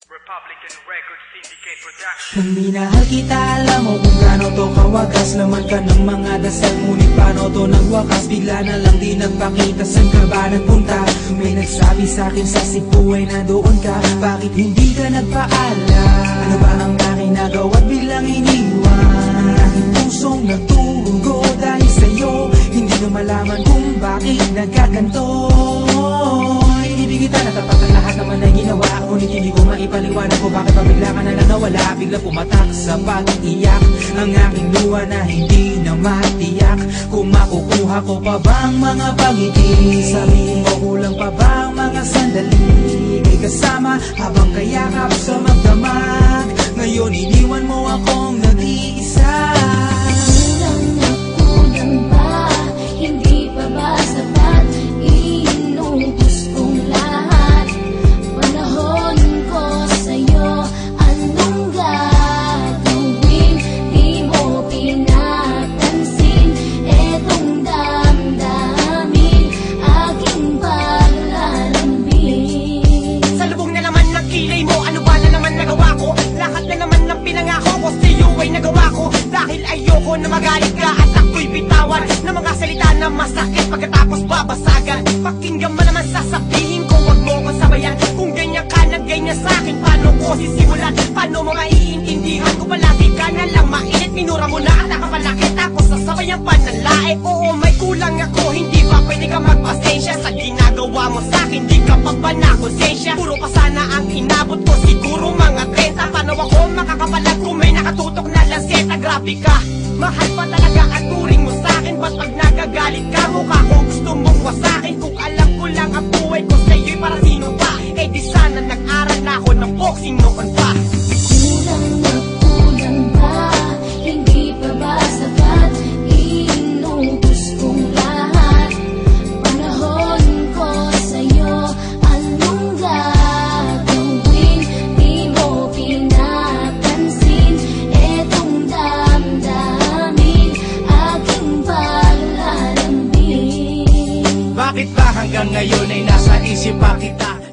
Republican Record Syndicate Production. Nang minahal kita, alam mo kung gaano to kawagas. Laman ka ng mga dasal, ngunit paano to ng wakas? Bigla na lang di nagpakita, saan ka ba nagpunta? May nagsabi sa'kin sa Cebu ay nandoon ka. Bakit hindi ka nagpaalam? Ano ba ang aking nagawa't biglang iniwan? Ang aking pusong nagtugo dahil sa'yo, hindi na malaman kung bakit nagkaganto. Hindi kita natapat ang lahat naman ay ginawa, ngunit hindi ko maipaliwanag ko bakit pabigla ka na lang nawala. Bigla pumatak sa pag-iyak ang aking luha na hindi na matiyak. Kung makukuha ko pa bang mga pangiti? Sabihin mo kulang pa bang mga sandali? May kasama habang kayakap sa magdamag. Ngayon iniwan mo akong nag-iisa. Kulang ba? Hindi pa ba sapat? Inubos kong lahat. Panahon ko sa'yo, anong gagawin? Di mo pinapansin etong damdamin, aking paglalambing. Sa lubong na naman ng kilay mo, ano ba na naman nagawa ko? Lahat na naman ng pinangako ko sa'yo ay nagawa ko. Dahil ayoko na magalit ka at ako'y bitawan ng mga salita na masakit pagkatapos babasagan. Pakinggan mo naman sasabihin ko, wag mo ko sabayan. Kung ganyan ka na ganyan sa'kin, paano ko sisimulan? Paano mo maiintindihan ko palagi ka na lang mainit? Minura mo na at nakapalakit ako sa sabayang panalae. Oo, may kulang ako, hindi ba pwede ka magpasensya sa ginagawa mo sa'kin? Di ka pa ba na konsensya? Puro pa sana ang inabot ko, siguro mga 30. Paano ako makakapalag kung may nakatutok na lanseta? Grabe ka, mahal pa talaga ang turing mo sa'kin. Ba't pag nagagalit ka, mukha ko gusto mong wasakin? Kung alam ko lang ang buhay ko sa'yo'y para sino pa? Eh di sana nag-aral na ako ng boxing noon pa. Kulang ba? Hindi pa ba sapat? Inubos kong lahat. Panahon ko sa'yo, anong gagawin? Di mo pinapansin etong damdamin, aking paglalambing. Bakit ba hanggang ngayon ay nasa isip pa kita?